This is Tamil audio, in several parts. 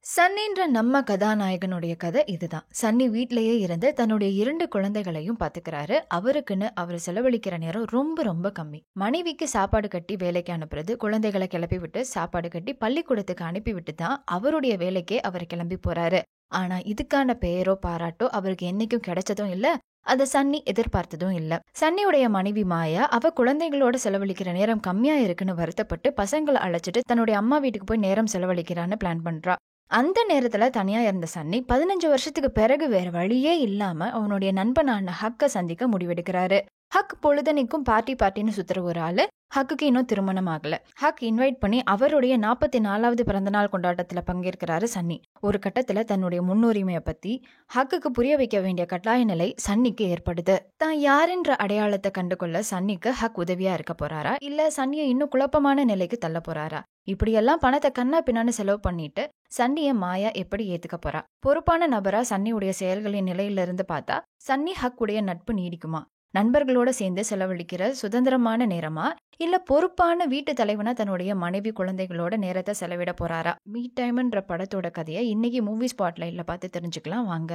சன்னின்ற நம்ம கதாநாயகனுடைய கதை இதுதான். சன்னி வீட்லயே இருந்து தன்னுடைய 2 குழந்தைகளையும் பாத்துக்கிறாரு. அவருக்குன்னு அவர் செலவழிக்கிற நேரம் ரொம்ப ரொம்ப கம்மி. மனைவிக்கு சாப்பாடு கட்டி வேலைக்கு அனுப்புறது, குழந்தைகளை கிளப்பி விட்டு சாப்பாடு கட்டி பள்ளிக்கூடத்துக்கு அனுப்பி விட்டு தான் அவருடைய வேலைக்கே அவர் கிளம்பி போறாரு. ஆனா இதுக்கான பெயரோ பாராட்டோ அவருக்கு என்னைக்கும் கிடைச்சதும் இல்ல. அத சன்னி எதிர்பார்த்ததும் இல்ல. சன்னியுடைய மனைவி மாயா அவ குழந்தைகளோட செலவழிக்கிற நேரம் கம்மியா இருக்குன்னு வருத்தப்பட்டு பசங்களை அழைச்சிட்டு தன்னுடைய அம்மா வீட்டுக்கு போய் நேரம் செலவழிக்கிறான்னு பிளான் பண்றா. அந்த நேரத்துல தனியா இருந்த சன்னி 15 வருஷத்துக்கு பிறகு வேற வழியே இல்லாம அவனுடைய நண்பனான ஹக்க சந்திக்க முடிவெடுக்கிறாரு. ஹக் பொழுதனைக்கும் பார்ட்டின்னு சுத்துற ஒரு ஆளு. ஹக்குக்கு இன்னும் திருமணம் ஆகல. ஹக் இன்வைட் பண்ணி அவருடைய 44வது பிறந்தநாள் கொண்டாட்டத்துல பங்கேற்கிறாரு சன்னி. ஒரு கட்டத்துல தன்னுடைய முன்னுரிமையை பத்தி ஹக்குக்கு புரிய வைக்க வேண்டிய கட்டாய நிலை சன்னிக்கு ஏற்படுது. தான் யாருன்ற அடையாளத்தை கண்டுகொள்ள சன்னிக்கு ஹக் உதவியா இருக்க போறாரா, இல்ல சன்னியை இன்னும் குழப்பமான நிலைக்கு தள்ள போறாரா? இப்படியெல்லாம் பணத்தை கண்ணா பின்னான்னு செலவு பண்ணிட்டு சன்னிய மாயா எப்படி ஏத்துக்க போறா? பொறுப்பான நபரா சன்னியுடைய செயல்களின் நிலையில இருந்து பார்த்தா சன்னி ஹக் உடைய நட்பு நீடிக்குமா? நண்பர்களோட சேர்ந்து செலவழிக்கிற சுதந்திரமான நேரமா, இல்ல பொறுப்பான வீட்டு தலைவனா தன்னுடைய மனைவி குழந்தைகளோட நேரத்தை செலவிட போறாரா? மீ டைம்ன்ற படத்தோட கதையை இன்னைக்கு மூவி ஸ்பாட்லைட்ல பார்த்து தெரிஞ்சுக்கலாம் வாங்க.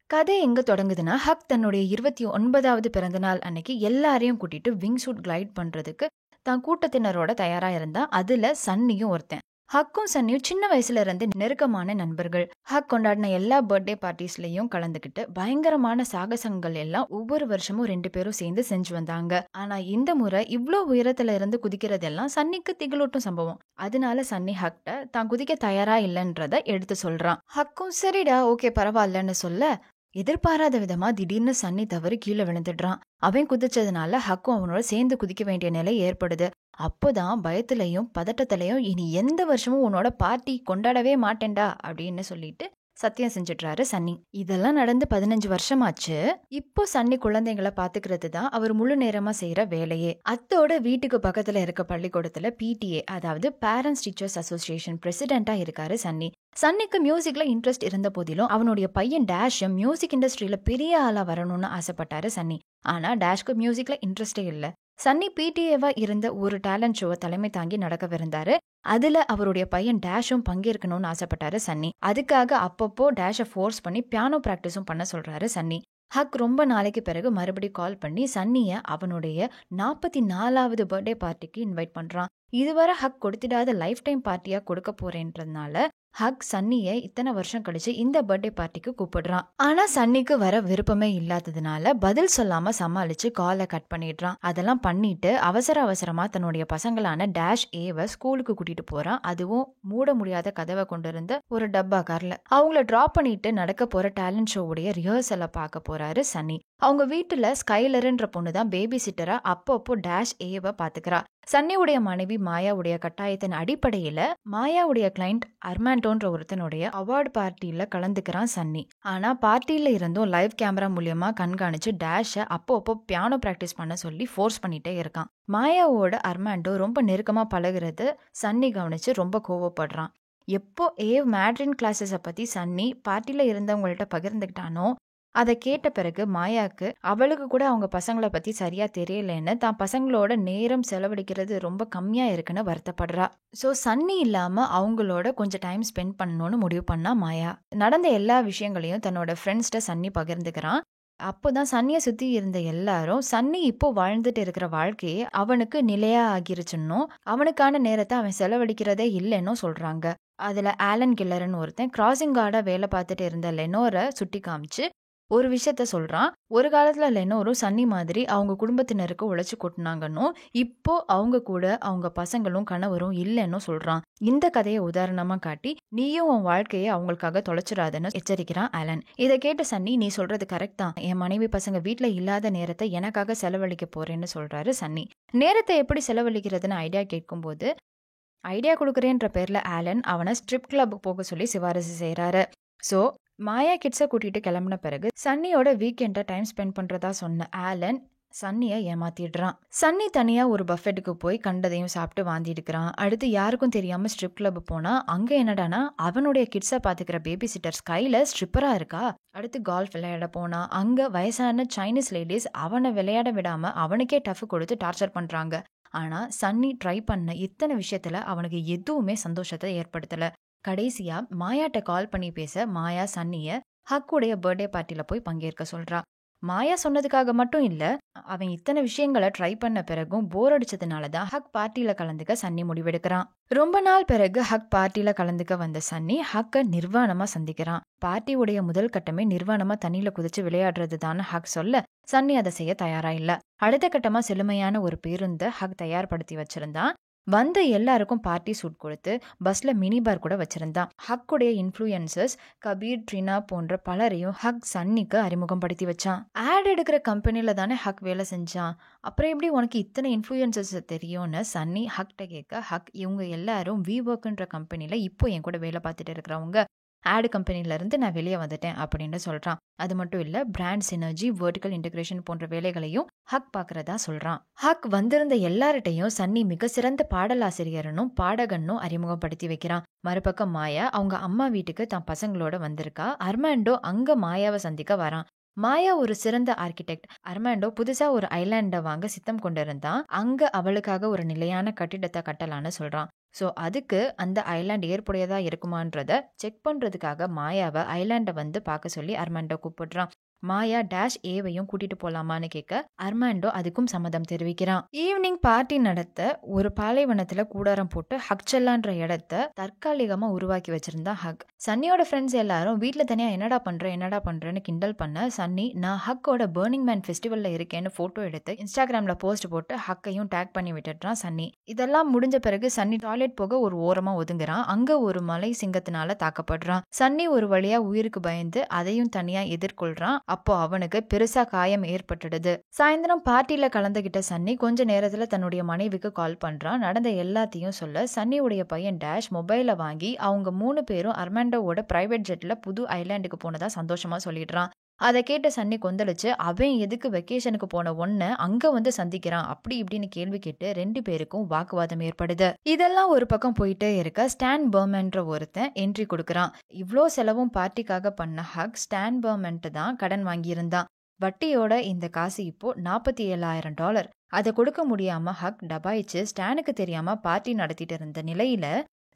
கதை எங்க தொடங்குதுன்னா, ஹக் தன்னுடைய 29வது பிறந்தநாள் அன்னைக்கு எல்லாரையும் கூட்டிட்டு விங் சூட் கிளைட் பண்றதுக்கு தான் கூட்டத்தினரோட தயாரா இருந்தா. அதுல சன்னியும் ஒருத்தன். ஹக்கும் சன்னியும் சின்ன வயசுல இருந்து நெருக்கமான நண்பர்கள். ஹக் கொண்டாடின எல்லா பர்த்டே பார்ட்டிஸ்லயும் கலந்துக்கிட்டு பயங்கரமான சாகசங்கள் எல்லாம் ஒவ்வொரு வருஷமும் 2 பேரும் சேர்ந்து செஞ்சு வந்தாங்க. ஆனா இந்த முறை இவ்ளோ உயரத்துல இருந்து குதிக்கிறதெல்லாம் சன்னிக்கு திகிலூட்டும் சம்பவம். அதனால சன்னி ஹக்ட தான் குதிக்க தயாரா இல்லைன்றத எடுத்து சொல்றான். ஹக்கும் சரிடா ஓகே பரவாயில்லன்னு சொல்ல, எதிர்பாராத விதமா திடீர்னு சன்னி தவறி கீழே விழுந்துடுறான். அவன் குதிச்சதுனால ஹக்கும் அவனோட சேர்ந்து குதிக்க வேண்டிய நிலை ஏற்படுது. அப்போதான் பயத்திலையும் பதட்டத்திலையும் இனி எந்த வருஷமும் உன்னோட பார்ட்டி கொண்டாடவே மாட்டேன்டா அப்படின்னு சொல்லிட்டு சத்தியம் செஞ்சிடுறாரு சன்னி. இதெல்லாம் நடந்து 15 வருஷமாச்சு. இப்போ சன்னி குழந்தைங்களை பாத்துக்கிறது தான் அவர் முழு நேரமா செய்யற வேலையே. அத்தோட வீட்டுக்கு பக்கத்துல இருக்க பள்ளிக்கூடத்துல PTA, அதாவது பேரண்ட்ஸ் டீச்சர்ஸ் அசோசியேஷன் பிரசிடென்டா இருக்காரு சன்னி. சன்னிக்கு மியூசிக்ல இன்ட்ரெஸ்ட் இருந்த போதிலும் அவனுடைய பையன் டேஷும் மியூசிக் இண்டஸ்ட்ரியில பெரிய ஆளா வரணும்னு ஆசைப்பட்டாரு சன்னி. ஆனா டேஷ்க்கு மியூசிக்ல இன்ட்ரெஸ்டே இல்ல. சன்னி PTA-வா இருந்த ஒரு டேலண்ட் ஷோவை தலைமை தாங்கி நடக்கவிருந்தாரு. அதுல அவருடைய பையன் டேஷும் பங்கேற்கணும்னு ஆசைப்பட்டாரு சன்னி. அதுக்காக அப்பப்போ டேஷை ஃபோர்ஸ் பண்ணி பியானோ பிராக்டிஸும் பண்ண சொல்றாரு சன்னி. ஹக் ரொம்ப நாளைக்கு பிறகு மறுபடியும் கால் பண்ணி சன்னிய அவனுடைய 44வது பர்த்டே பார்ட்டிக்கு இன்வைட் பண்றான். இதுவரை ஹக் கொடுத்திடாத லைஃப் டைம் பார்ட்டியா கொடுக்க போறேன்றதுனால ஹக் சன்னியை இத்தனை வருஷம் கழிச்சு இந்த பர்த்டே பார்ட்டிக்கு கூப்பிடுறான். ஆனா சன்னிக்கு வர விருப்பமே இல்லாததுனால பதில் சொல்லாம சமாளிச்சு காலை கட் பண்ணிடுறான். அதெல்லாம் பண்ணிட்டு அவசரமா தன்னுடைய பசங்களான டேஷ் ஏவை ஸ்கூலுக்கு கூட்டிட்டு போறான். அதுவும் மூட முடியாத கதவை கொண்டிருந்த ஒரு டப்பா கார்ல. அவங்கள டிராப் பண்ணிட்டு நடக்க போற டேலண்ட் ஷோவுடைய ரிஹர்சலை பார்க்க போறாரு சன்னி. அவங்க வீட்டுல ஸ்கைலர்ன்ற பொண்ணுதான் பேபி சிட்டரா அப்பப்போ டேஷ் ஏவை பாத்துக்கிறா. சன்னியுடைய மனைவி மாயாவுடைய கட்டாயத்தின் அடிப்படையில மாயாவுடைய கிளைண்ட் அர்மாண்டோன்ற ஒருத்தனுடைய அவார்டு பார்ட்டியில கலந்துக்கிறான் சன்னி. ஆனா பார்ட்டியில இருந்தும் லைவ் கேமரா மூலியமா கண்காணிச்சு டேஷ அப்பப்போ பியானோ பிராக்டிஸ் பண்ண சொல்லி ஃபோர்ஸ் பண்ணிட்டே இருக்கான். மாயாவோட அர்மாண்டோ ரொம்ப நெருக்கமா பழகுறது சன்னி கவனிச்சு ரொம்ப கோவப்படுறான். எப்போ ஏவ் மேட்ரின் கிளாஸஸ பத்தி சன்னி பார்ட்டியில இருந்தவங்கள்ட்ட பகிர்ந்துக்கிட்டானோ அதை கேட்ட பிறகு மாயாக்கு அவளுக்கு கூட அவங்க பசங்களை பத்தி சரியா தெரியலன்னு தான் பசங்களோட நேரம் செலவழிக்கிறது ரொம்ப கம்மியா இருக்குன்னு வருத்தப்படுறா. சோ சன்னி இல்லாம அவங்களோட கொஞ்சம் டைம் ஸ்பெண்ட் பண்ணணும்னு முடிவு பண்ணா மாயா. நடந்த எல்லா விஷயங்களையும் தன்னோட ஃப்ரெண்ட்ஸ்ட சன்னி பகிர்ந்துக்கிறான். அப்போதான் சன்னியை சுத்தி இருந்த எல்லாரும் சன்னி இப்போ வாழ்ந்துட்டு இருக்கிற வாழ்க்கையே அவனுக்கு நிலையா ஆகிருச்சுன்னு, அவனுக்கான நேரத்தை அவன் செலவழிக்கிறதே இல்லைன்னு சொல்றாங்க. அதுல ஆலன் கில்லர்னு ஒருத்தன் கிராசிங் கார்டா வேலை பார்த்துட்டு இருந்த லெனோரை சுட்டி காமிச்சு ஒரு விஷயத்த சொல்றான். ஒரு காலத்துல லெனோரும் சன்னி மாதிரி அவங்க குடும்பத்தினருக்கு உழைச்சு கொட்டினாங்கன்னு, இப்போ அவங்க கூட அவங்க பசங்களும் கணவரும் இல்லைன்னு சொல்றான். இந்த கதையை உதாரணமா காட்டி நீயும் உன் வாழ்க்கையை அவங்களுக்காக தொலைச்சிடாதுன்னு எச்சரிக்கிறான் ஆலன். இதை கேட்ட சன்னி, நீ சொல்றது கரெக்ட் தான், என் மனைவி பசங்க வீட்டுல இல்லாத நேரத்தை எனக்காக செலவழிக்க போறேன்னு சொல்றாரு சன்னி. நேரத்தை எப்படி செலவழிக்கிறதுன்னு ஐடியா கேட்கும் போது ஐடியா கொடுக்குறேன்ற பேர்ல ஆலன் அவனை ஸ்ட்ரிப் கிளப் போக சொல்லி சிபாரிசு செய்யறாரு. சோ மாயா கிட்ஸை கூட்டிட்டு கிளம்பின பிறகு சன்னியோட வீக்கெண்டை டைம் ஸ்பெண்ட் பண்றதா சொன்ன ஆலன் சன்னியை ஏமாத்திடுறான். சன்னி தனியா ஒரு பஃபெட்டுக்கு போய் கண்டதையும் சாப்பிட்டு வாந்தி எடுக்கிறான். அடுத்து யாருக்கும் தெரியாம ஸ்ட்ரிப் கிளப் போனா அங்க என்னடானா அவனுடைய கிட்ஸை பாத்துக்கிற பேபி சிட்டர் ஸ்கைல ஸ்ட்ரிப்பரா இருக்கா. அடுத்து கால்ஃப் விளையாட போனா அங்க வயசான சைனீஸ் லேடிஸ் அவனை விளையாட விடாம அவனுக்கே டஃப் கொடுத்து டார்ச்சர் பண்றாங்க. ஆனா சன்னி ட்ரை பண்ண இத்தனை விஷயத்துல அவனுக்கு எதுவுமே சந்தோஷத்தை ஏற்படுத்தல. கடைசியா மாயாட்ட கால் பண்ணி பேச மாயா சன்னிய ஹக்குடைய பர்த்டே பார்ட்டில போய் பங்கேற்க சொல்றா. மாயா சொன்னதுக்காக மட்டும் இல்ல, அவன் இத்தனை விஷயங்களை ட்ரை பண்ண பிறகும் போர் அடிச்சதுனால தான் ஹக் பார்ட்டியில கலந்துக்க சன்னி முடிவெடுக்கிறான். ரொம்ப நாள் பிறகு ஹக் பார்ட்டியில கலந்துக்க வந்த சன்னி ஹக்க நிர்வாணமா சந்திக்கிறான். பார்ட்டியுடைய முதல் கட்டமே நிர்வாணமா தண்ணியில குதிச்சு விளையாடுறது தான் ஹக் சொல்ல சன்னி அதை செய்ய தயாரா இல்ல. அடுத்த கட்டமா செழுமையான ஒரு பேருந்தை ஹக் தயார்படுத்தி வச்சிருந்தான். வந்த எல்லாருக்கும் பார்ட்டி சூட் கொடுத்து பஸ்ல மினி பார் கூட வச்சிருந்தான். ஹக்குடைய இன்ஃப்ளூயன்சர்ஸ் கபீர், ட்ரினா போன்ற பலரையும் ஹக் சன்னிக்கு அறிமுகம் படுத்தி வச்சான். ஆட் எடுக்கிற கம்பெனில தானே ஹக் வேலை செஞ்சான், அப்புறம் எப்படி உனக்கு இத்தனை இன்ஃப்ளூயன்சர்ஸ் தெரியும்னு சன்னி ஹக்ட கேட்க ஹக் இவங்க எல்லாரும் விவொர்க்ன்ற கம்பெனில இப்போ என் கூட வேலை பார்த்துட்டு இருக்கிறவங்க, ஆடு கம்பெனில இருந்து நான் வெளியே வந்துட்டேன் அப்படின்னு சொல்றான். அது மட்டும் இல்ல, பிராண்ட் சினர்ஜி, வெர்டிகல் இன்டகிரேஷன் போன்ற வேலைகளையும் ஹக் பாக்குறதா சொல்றான். ஹக் வந்திருந்த எல்லார்ட்டையும் சன்னி மிக சிறந்த பாடலாசிரியரனும் பாடகனும் அறிமுகப்படுத்தி வைக்கிறான். மறுபக்கம் மாயா அவங்க அம்மா வீட்டுக்கு தான் பசங்களோட வந்திருக்கா. அர்மாண்டோ அங்க மாயாவை சந்திக்க வரான். மாயா ஒரு சிறந்த ஆர்கிடெக்ட். அர்மாண்டோ புதுசா ஒரு ஐலாண்ட வாங்க சித்தம் கொண்டிருந்தான். அங்க அவளுக்காக ஒரு நிலையான கட்டிடத்தை கட்டலான்னு சொல்றான். ஸோ அதுக்கு அந்த ஐலாண்ட் ஏற்புடையதா இருக்குமான்றத செக் பண்றதுக்காக மாயாவை ஐலாண்டை வந்து பார்க்க சொல்லி அர்மாண்டோ கூப்பிடுறான். மாயா டேஷ் ஏவையும் கூட்டிட்டு போலாமான்னு கேட்க அர்மாண்டோ அதுக்கும் சம்மதம் தெரிவிக்கிறான். ஈவினிங் பார்ட்டி நடத்த ஒரு பாலைவனத்துல கூடாரம் போட்டு ஹக்செல்லான்ற இடத்த தற்காலிகமா உருவாக்கி வச்சிருந்தா ஹக். சன்னியோட ஃப்ரெண்ட்ஸ் எல்லாரும் வீட்டுல தனியா என்னடா பண்றேன்னு கிண்டல் பண்ண சன்னி நான் ஹக்கோட பர்னிங் மேன் ஃபெஸ்டிவல்ல இருக்கேன்னு போட்டோ எடுத்து இன்ஸ்டாகிராம்ல போஸ்ட் போட்டு ஹக்கையும் டேக் பண்ணி விட்டுடுறான் சன்னி. இதெல்லாம் முடிஞ்ச பிறகு சன்னி டாய்லெட் போக ஒரு ஓரமா ஒதுங்குறான். அங்க ஒரு மலை சிங்கத்தினால தாக்கப்படுறான். சன்னி ஒரு வழியா உயிருக்கு பயந்து அதையும் தனியா எதிர்கொள்றான். அப்போ அவனுக்கு பெருசா காயம் ஏற்பட்டுடுது. சாயந்தரம் பார்ட்டியில கலந்துகிட்ட சன்னி கொஞ்ச நேரத்துல தன்னுடைய மனைவிக்கு கால் பண்றான். நடந்த எல்லாத்தையும் சொல்ல சன்னியுடைய பையன் டேஷ் மொபைலை வாங்கி அவங்க 3 பேரும் அர்மாண்டோவோட பிரைவேட் ஜெட்ல புது ஐலாண்டுக்கு போனதா சந்தோஷமா சொல்லிடுறான். அதை கேட்ட சன்னி கொந்தளிச்சு அவன் எதுக்கு வெக்கேஷனுக்கு போன ஒன்ன அங்க வந்து சந்திக்கிறான் அப்படி இப்படின்னு கேள்வி கேட்டு 2 பேருக்கும் வாக்குவாதம் ஏற்படுது. இதெல்லாம் ஒரு பக்கம் போயிட்டே இருக்க ஸ்டான் பர்மன்ற ஒருத்தன் என்ட்ரி கொடுக்கறான். இவ்ளோ செலவும் பார்ட்டிக்காக பண்ண ஹக் ஸ்டான் பர்மன்ட் தான் கடன் வாங்கியிருந்தான். வட்டியோட இந்த காசு இப்போ $47,000. அதை கொடுக்க முடியாம ஹக் டபாய்ச்சு ஸ்டானுக்கு தெரியாம பார்ட்டி நடத்திட்டு இருந்த நிலையில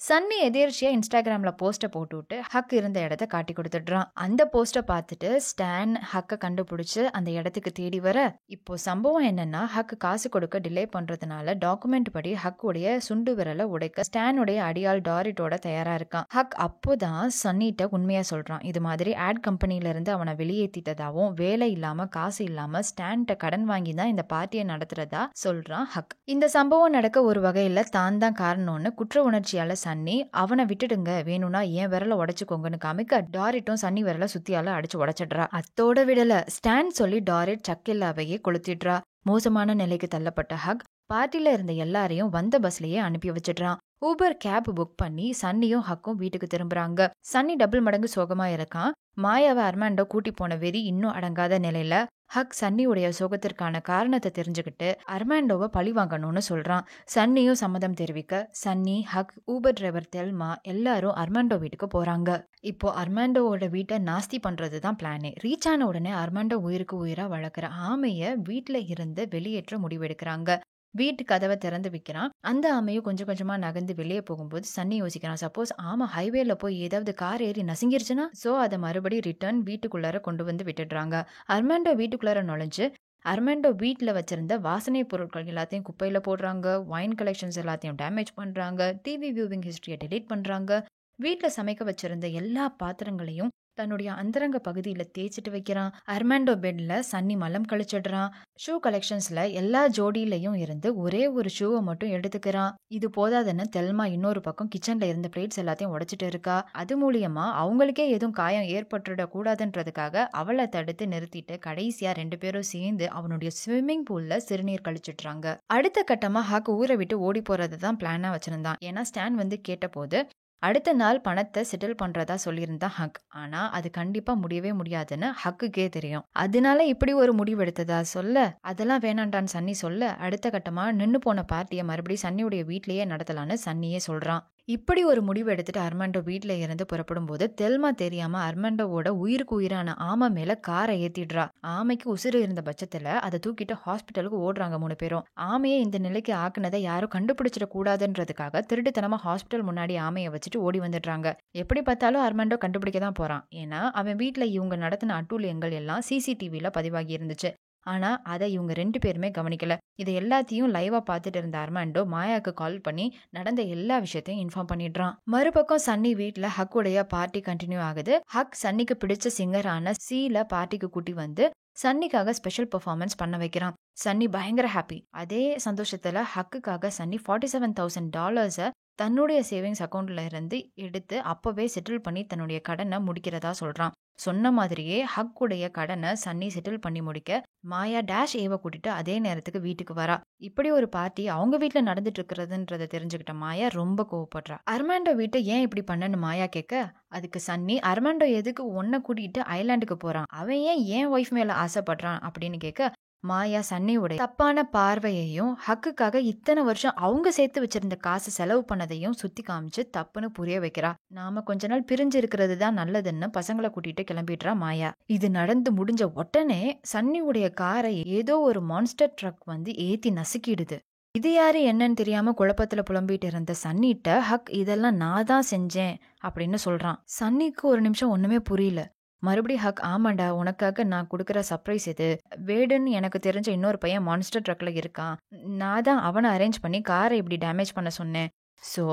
சன்னி எதேர்ச்சியா இன்ஸ்டாகிராம்ல போஸ்ட போட்டுவிட்டு ஹக் இருந்த இடத்த காட்டி கொடுத்துடுறான். அந்த போஸ்ட பார்த்துட்டு ஸ்டான் ஹக்க கண்டுபிடிச்சு அந்த இடத்துக்கு தேடி வர இப்போ சம்பவம் என்னன்னா ஹக் காசு கொடுக்க டிலே பண்றதுனால டாக்குமெண்ட் படி ஹக் உடைய சுண்டு விரலை உடைக்க ஸ்டானுடைய அடியால் டாரிட்டோட தயாரா இருக்கான். ஹக் அப்போதான் சன்னிட்ட உண்மையா சொல்றான். இது மாதிரி ஆட் கம்பெனில இருந்து அவனை வெளியேற்றிட்டதாவும் வேலை இல்லாம காசு இல்லாம ஸ்டான்ட்ட கடன் வாங்கி தான் இந்த பார்ட்டியை நடத்துறதா சொல்றான் ஹக். இந்த சம்பவம் நடக்க ஒரு வகையில தான் தான் காரணம்னு குற்ற உணர்ச்சியால சன்னி அவனை விட்டுடுங்க, வேணும்னா என் விரலை உடைச்சுக்கோங்கன்னு காமிக்க டாரிட்டும் சன்னி விரலை சுத்தியால அடிச்சு உடைச்சிடுறா. அத்தோட விடல, ஸ்டான் சொல்லி டாரிட் சக்கில்லாவையே கொளுத்திடுறா. மோசமான நிலைக்கு தள்ளப்பட்ட ஹக் பார்ட்டில இருந்த எல்லாரையும் வந்த பஸ்லயே அனுப்பி வச்சிடுறான். ஊபர் கேப் புக் பண்ணி சன்னியும் ஹக்கும் வீட்டுக்கு திரும்புறாங்க. சன்னி டபுள் மடங்கு சோகமா இருக்கான். மாயாவை அர்மாண்டோ கூட்டி போன வெறி இன்னும் அடங்காத நிலையில ஹக் சன்னியுடைய சோகத்திற்கான காரணத்தை தெரிஞ்சுக்கிட்டு அர்மாண்டோவை பழி வாங்கணும்னு சொல்றான். சன்னியும் சம்மதம் தெரிவிக்க சன்னி, ஹக், ஊபர் டிரைவர் தெல்மா எல்லாரும் அர்மாண்டோ வீட்டுக்கு போறாங்க. இப்போ அர்மாண்டோவோட வீட்டை நாஸ்தி பண்றது தான் பிளானே. ரீச் ஆன உடனே அர்மாண்டோ உயிருக்கு உயிரா வளர்க்குற ஆமைய வீட்டுல இருந்து வெளியேற்ற முடிவெடுக்கிறாங்க. வீட்டு கதவை திறந்து வைக்கிறான். அந்த ஆமையும் கொஞ்சம் கொஞ்சமா நகர்ந்து வெளியே போகும்போது சன்னி யோசிக்கிறான், சப்போஸ் ஆமா ஹைவேல போய் ஏதாவது கார் ஏறி நசுங்கிருச்சுன்னா, சோ அதை மறுபடியும் ரிட்டர்ன் வீட்டுக்குள்ளார கொண்டு வந்து விட்டுடுறாங்க. அர்மாண்டோ வீட்டுக்குள்ளார நுழைஞ்சு அர்மாண்டோ வீட்டுல வச்சிருந்த வாசனை பொருட்கள் எல்லாத்தையும் குப்பையில போடுறாங்க. வைன் கலெக்ஷன்ஸ் எல்லாத்தையும் டேமேஜ் பண்றாங்க. டிவி வியூவிங் ஹிஸ்டரியை டெலீட் பண்றாங்க. வீட்டுல சமைக்க வச்சிருந்த எல்லா பாத்திரங்களையும் தன்னுடைய அந்தரங்க பகுதியில தேய்ச்சிட்டு வைக்கிறான். அர்மாண்டோ பெட்ல சன்னி மலம் கழிச்சிடுறான். ஷூ கலெக்ஷன்ஸ்ல எல்லா ஜோடியிலையும் இருந்து ஒரே ஒரு ஷூவை மட்டும் எடுத்துக்கிறான். இது போதாதுன்னு தெல்மா இன்னொரு பக்கம் கிச்சன்ல இருந்த பிளேட்ஸ் எல்லாத்தையும் உடைச்சிட்டு இருக்கா. அது மூலியமா அவங்களுக்கே எதுவும் காயம் ஏற்பட்டுட கூடாதுன்றதுக்காக அவளை தடுத்து நிறுத்திட்டு கடைசியா 2 பேரும் சேர்ந்து அவனுடைய ஸ்விம்மிங் பூல்ல சிறுநீர் கழிச்சிடுறாங்க. அடுத்த கட்டமா ஹக் ஊரை விட்டு ஓடி போறது தான் பிளானா வச்சிருந்தான். ஏன்னா ஸ்டான் வந்து கேட்ட போது அடுத்த நாள் பணத்தை செட்டில் பண்றதா சொல்லியிருந்தா ஹக். ஆனா அது கண்டிப்பா முடியவே முடியாதுன்னு ஹக்குக்கே தெரியும். அதனால இப்படி ஒரு முடிவு எடுத்ததா சொல்ல, அதெல்லாம் வேணாண்டான்னு சன்னி சொல்ல, அடுத்த கட்டமா நின்னு போன பார்ட்டியை மறுபடியும் சன்னியுடைய வீட்லயே நடத்தலான்னு சன்னியே சொல்றான். இப்படி ஒரு முடிவு எடுத்துட்டு அர்மாண்டோ வீட்ல இருந்து புறப்படும் போது தெல்மா தெரியாம அர்மாண்டோவோட உயிருக்கு உயிரான ஆமை மேல காரை ஏத்திடுறா. ஆமைக்கு உசுறு இருந்த பட்சத்துல அதை தூக்கிட்டு ஹாஸ்பிட்டலுக்கு ஓடுறாங்க 3 பேரும். ஆமையை இந்த நிலைக்கு ஆக்குனதை யாரும் கண்டுபிடிச்சிட கூடாதுன்றதுக்காக திருட்டுத்தனமா ஹாஸ்பிட்டல் முன்னாடி ஆமையை வச்சுட்டு ஓடி வந்துடுறாங்க. எப்படி பார்த்தாலும் அர்மாண்டோ கண்டுபிடிக்க தான் போறான். ஏன்னா அவன் வீட்ல இவங்க நடத்தின அட்டூழியங்கள் எல்லாம் சிசிடிவில பதிவாகி இருந்துச்சு. ஆனா அதை இவங்க 2 பேருமே கவனிக்கல. இதை எல்லாத்தையும் லைவா பார்த்துட்டு இருந்த அர்மாண்டோ மாயாக்கு கால் பண்ணி நடந்த எல்லா விஷயத்தையும் இன்ஃபார்ம் பண்ணிடுறான். மறுபக்கம் சன்னி வீட்ல ஹக்குடைய பார்ட்டி கண்டினியூ ஆகுது. ஹக் சன்னிக்கு பிடிச்ச சிங்கரான சீல பார்ட்டிக்கு கூட்டி வந்து சன்னிக்காக ஸ்பெஷல் பெர்ஃபார்மன்ஸ் பண்ண வைக்கிறான். சன்னி பயங்கர ஹாப்பி. அதே சந்தோஷத்துல ஹக்குக்காக சன்னி $47,000 தன்னுடைய சேவிங்ஸ் அக்கௌண்ட்ல இருந்து எடுத்து அப்பவே செட்டில் பண்ணி தன்னுடைய கடனை முடிக்கிறதா சொல்றான். சொன்ன மாதிரியே ஹக்குடைய கடனை சன்னி செட்டில் பண்ணி முடிக்க மாயா டேஷ் ஏவ கூட்டிட்டு அதே நேரத்துக்கு வீட்டுக்கு வரா. இப்படி ஒரு பார்ட்டி அவங்க வீட்ல நடந்துட்டு இருக்கிறதுன்றத தெரிஞ்சுக்கிட்ட மாயா ரொம்ப கோவப்படுறா. அர்மாண்டோ வீட்டை ஏன் இப்படி பண்ணன்னு மாயா கேட்க, அதுக்கு சன்னி அர்மாண்டோ எதுக்கு உன்னை கூட்டிட்டு ஐலாண்டுக்கு போறான், அவன் ஏன் ஒய்ஃப் மேல ஆசைப்படுறான் அப்படின்னு கேட்க, மாயா சன்னியோட தப்பான பார்வையையும் ஹக்குக்காக இத்தனை வருஷம் அவங்க சேர்த்து வச்சிருந்த காசு செலவு பண்ணதையும் சுத்தி காமிச்சு தப்புன்னு புரிய வைக்கிறா. நாம கொஞ்ச நாள் பிரிஞ்சு இருக்கிறது தான் நல்லதுன்னு பசங்களை கூட்டிட்டு கிளம்பிடுறா மாயா. இது நடந்து முடிஞ்ச உடனே சன்னியுடைய காரை ஏதோ ஒரு மான்ஸ்டர் ட்ரக் வந்து ஏத்தி நசுக்கிடுது. இது யாரு என்னன்னு தெரியாம குழப்பத்துல புலம்பிட்டு இருந்த சன்னிட்ட ஹக் இதெல்லாம் நான் தான் செஞ்சேன் அப்படின்னு சொல்றான். சன்னிக்கு ஒரு நிமிஷம் ஒண்ணுமே புரியல. மறுபடியும் ஹக், ஆமாண்டா உனக்காக நான் கொடுக்குற சர்ப்ரைஸ் இது. வேடுன்னு எனக்கு தெரிஞ்ச இன்னொரு பையன் மான்ஸ்டர் ட்ரக்ல இருக்கான். நான் தான் அவனை அரேஞ்ச் பண்ணி காரை இப்படி டேமேஜ் பண்ண சொன்னேன். ஸோ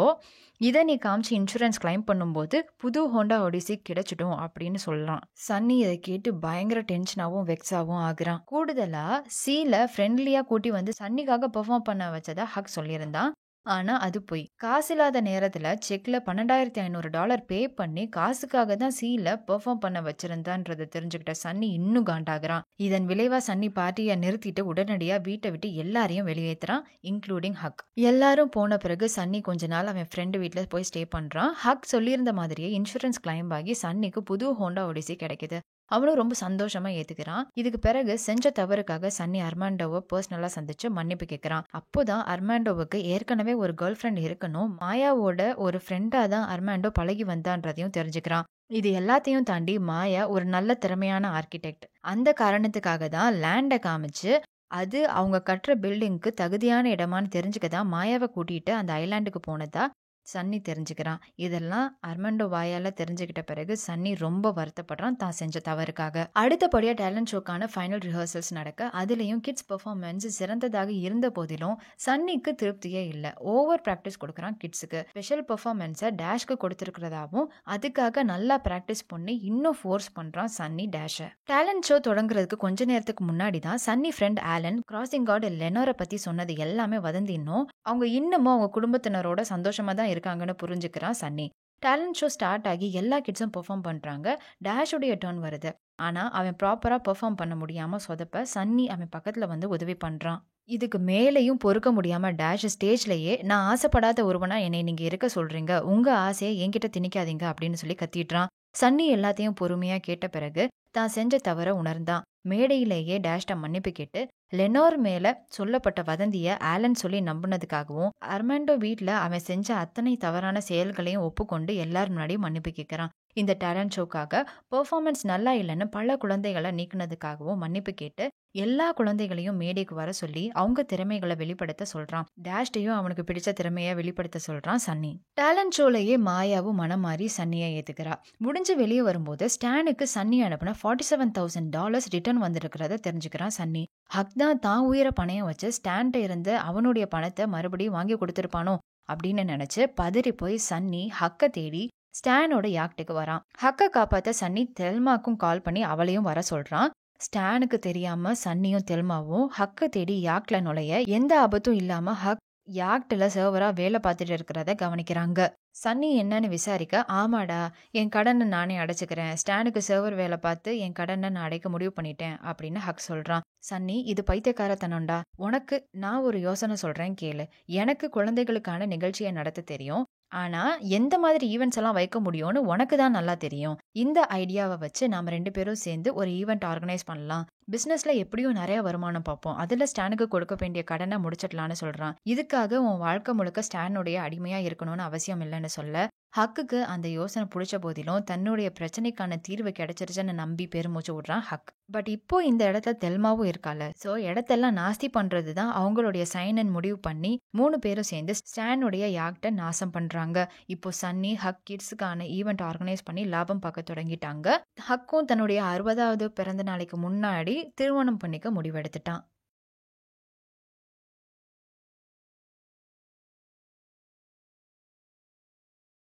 இதை நீ காமிச்சு இன்சூரன்ஸ் கிளைம் பண்ணும்போது புது ஹோண்டா ஒடிசி கிடைச்சிடும் அப்படின்னு சொல்லலாம். சன்னி இதை கேட்டு பயங்கர டென்ஷனாகவும் வெக்ஸாகவும் ஆகுறான். கூடுதலா சீல ஃப்ரெண்ட்லியா கூட்டி வந்து சன்னிக்காக பெர்ஃபார்ம் பண்ண வச்சதா ஹக் சொல்லியிருந்தான். ஆனா அது போய் காசில்லாத நேரத்துல செக்ல $12,500 பே பண்ணி காசுக்காக தான் சீல பெர்ஃபார்ம் பண்ண வச்சிருந்தான்றதை தெரிஞ்சுக்கிட்ட சன்னி இன்னும் காண்டாகிறான். இதன் விளைவா சன்னி பார்ட்டியை நிறுத்திட்டு உடனடியா வீட்டை விட்டு எல்லாரையும் வெளியேற்றுறான், இன்க்ளூடிங் ஹக். எல்லாரும் போன பிறகு சன்னி கொஞ்ச நாள் அவன் ஃப்ரெண்டு வீட்டுல போய் ஸ்டே பண்றான். ஹக் சொல்லியிருந்த மாதிரியே இன்சூரன்ஸ் கிளைம் ஆகி சன்னிக்கு புது ஹோண்டா ஒடிசி கிடைக்குது. அவனும் ரொம்ப சந்தோஷமா ஏத்துக்கிறான். இதுக்கு பிறகு செஞ்ச தவறுக்காக சன்னி அர்மாண்டோவை பர்சனலா சந்திச்சு மன்னிப்பு கேட்கிறான். அப்போதான் அர்மாண்டோவுக்கு ஏற்கனவே ஒரு கேர்ள் ஃப்ரெண்ட் இருக்கணும், மாயாவோட ஒரு ஃப்ரெண்டா தான் அர்மாண்டோ பழகி வந்தான்றதையும் தெரிஞ்சுக்கிறான். இது எல்லாத்தையும் தாண்டி மாயா ஒரு நல்ல திறமையான ஆர்கிடெக்ட். அந்த காரணத்துக்காக தான் லேண்டை காமிச்சு அது அவங்க கட்டுற பில்டிங்க்கு தகுதியான இடமான்னு தெரிஞ்சுக்க தான் மாயாவை கூட்டிட்டு அந்த ஐலாண்டுக்கு போனதா சன்னி தெரிஞ்சுக்கிறான். இதெல்லாம் அர்மாண்டோ வாயால தெரிஞ்சுக்கிட்ட பிறகு சன்னி ரொம்ப வருத்தப்படுறான் தான் செஞ்ச தவறுக்காக. அடுத்தபடியா டேலண்ட் ஷோக்கான ஃபைனல் ரிஹர்சல்ஸ் நடக்க அதுலயும் கிட்ஸ் பெர்ஃபார்மன்ஸ் சிறந்ததாக இருந்த போதிலும் சன்னிக்கு திருப்தியே இல்லை. ஓவர் பிராக்டிஸ் கொடுக்குறான் கிட்ஸுக்கு. ஸ்பெஷல் பெர்ஃபார்மன்ஸை டேஷ்க்கு கொடுத்துருக்கிறதாவும் அதுக்காக நல்லா பிராக்டிஸ் பண்ணி இன்னும் ஃபோர்ஸ் பண்றான் சன்னி டேஷை. டேலண்ட் ஷோ தொடங்குறதுக்கு கொஞ்ச நேரத்துக்கு முன்னாடி தான் Sunny friend Alan crossing guard லெனோரை பத்தி சொன்னது எல்லாமே வதந்தின்னும் அவங்க இன்னமும் அவங்க குடும்பத்தினரோட சந்தோஷமா தான் இருக்காங்கன்னு புரிஞ்சுக்கிறான் சன்னி. டேலண்ட் ஷோ ஸ்டார்ட் ஆகி எல்லா கிட்ஸும் பெர்ஃபார்ம் பண்றாங்க. டேஷுடைய டர்ன் வருது. ஆனா அவன் ப்ராப்பரா பெர்ஃபார்ம் பண்ண முடியாம சொதப்ப சன்னி அவன் பக்கத்துல வந்து உதவி பண்றான். இதுக்கு மேலையும் பொறுக்க முடியாம டேஷ் ஸ்டேஜ்லயே, நான் ஆசைப்படாத ஒருவனா என்னை நீங்க இருக்க சொல்றீங்க, உங்க ஆசையை என்கிட்ட திணிக்காதீங்க அப்படின்னு சொல்லி கத்திடுறான். சன்னி எல்லாத்தையும் பொறுமையா கேட்ட பிறகு தான் செஞ்ச தவற உணர்ந்தான். மேடையிலேயே டேஷ்ட மன்னிப்பு கேட்டு லெனோர் மேல சொல்லப்பட்ட வதந்திய ஆலன் சொல்லி நம்பினதுக்காகவும் அர்மாண்டோ வீட்ல அவன் செஞ்ச அத்தனை தவறான செயல்களையும் ஒப்புக்கொண்டு எல்லாரும் முன்னாடி மன்னிப்பு கேட்கிறான். இந்த டேலண்ட் ஷோக்காக பெர்ஃபார்மன்ஸ் நல்லா இல்லைன்னு பல குழந்தைகளை நீக்கினதுக்காகவும் மன்னிப்பு கேட்டு எல்லா குழந்தைகளையும் மேடைக்கு வர சொல்லி அவங்க திறமைகளை வெளிப்படுத்த சொல்றான். டேஷ்டையும் அவனுக்கு பிடிச்ச திறமையை வெளிப்படுத்த சொல்றான் சன்னி. டேலண்ட் ஷோலயே மாயாவும் மனம் மாறி சன்னியை ஏத்துக்கிறா. முடிஞ்சு வெளியே வரும்போது ஸ்டானுக்கு சன்னி அனுப்பின $47,000 ரிட்டர்ன் வந்திருக்கிறத தெரிஞ்சுக்கிறான் சன்னி. ஹக் தான் உயிரை பணையம் வச்சு ஸ்டான்ட இருந்து அவனுடைய பணத்தை மறுபடியும் வாங்கி கொடுத்திருப்பானோ அப்படின்னு நினைச்சு பதறி போய் சன்னி ஹக்க தேடி ஸ்டானோட யாக்டுக்கு வரான். ஹக்க காப்பாத்த சன்னி தெல்மாக்கும் கால் பண்ணி அவளையும் வர சொல்றான். ஸ்டானுக்கு தெரியாம சன்னியும் தெல்மாவும் ஹக்க தேடி யாக்ட்ல நுழைய எந்த ஆபத்தும் இல்லாம ஹக் யாக்ட்ல சர்வரா வேலை பார்த்துட்டு இருக்கிறத கவனிக்கிறாங்க. சன்னி என்னன்னு விசாரிக்க, ஆமாடா என் கடனை நானே அடைச்சுக்கிறேன், ஸ்டானுக்கு சர்வர் வேலை பார்த்து என் கடனை நான் அடைக்க முடிவு பண்ணிட்டேன் அப்படின்னு ஹக் சொல்றான். சன்னி, இது பைத்தியக்காரத்தனம்டா, உனக்கு நான் ஒரு யோசனை சொல்றேன் கேளு. எனக்கு குழந்தைகளுக்கான நிகழ்ச்சியை நடத்த தெரியும். ஆனா எந்த மாதிரி ஈவெண்ட்ஸ் எல்லாம் வைக்க முடியும்னு உனக்கு தான் நல்லா தெரியும். இந்த ஐடியாவை வச்சு நாம 2 பேரும் சேர்ந்து ஒரு ஈவெண்ட் ஆர்கனைஸ் பண்ணலாம். பிசினஸ்ல எப்படியும் நிறைய வருமானம் பார்ப்போம். அதுல ஸ்டானுக்கு கொடுக்க வேண்டிய கடனை முடிச்சிடலாம்னு சொல்றான். இதுக்காக உன் வாழ்க்கை முழுக்க ஸ்டானுடைய அடிமையா இருக்கணும்னு அவசியம் இல்லைன்னு சொல்ல, ஹக்குக்கு அந்த யோசனை பிடிச்ச போதிலும் தன்னுடைய பிரச்சனைக்கான தீர்வு கிடைச்சிருச்சுன்னு நம்பி பெருமூச்சு விடுறான் ஹக். பட் இப்போ இந்த இடத்துல தெல்மாவும் இருக்கால. சோ இடத்தெல்லாம் நாஸ்தி பண்றது தான் அவங்களுடைய சைன் முடிவு பண்ணி 3 பேரும் சேர்ந்து ஸ்டானுடைய யாக்ட நாசம் பண்றாங்க. இப்போ சன்னி ஹக் கிட்ஸுக்கான ஈவெண்ட் ஆர்கனைஸ் பண்ணி லாபம் பார்க்க தொடங்கிட்டாங்க. ஹக்கும் தன்னுடைய 60வது பிறந்த நாளைக்கு முன்னாடி திருமணம் பண்ணிக்க முடிவெடுத்துட்டான்.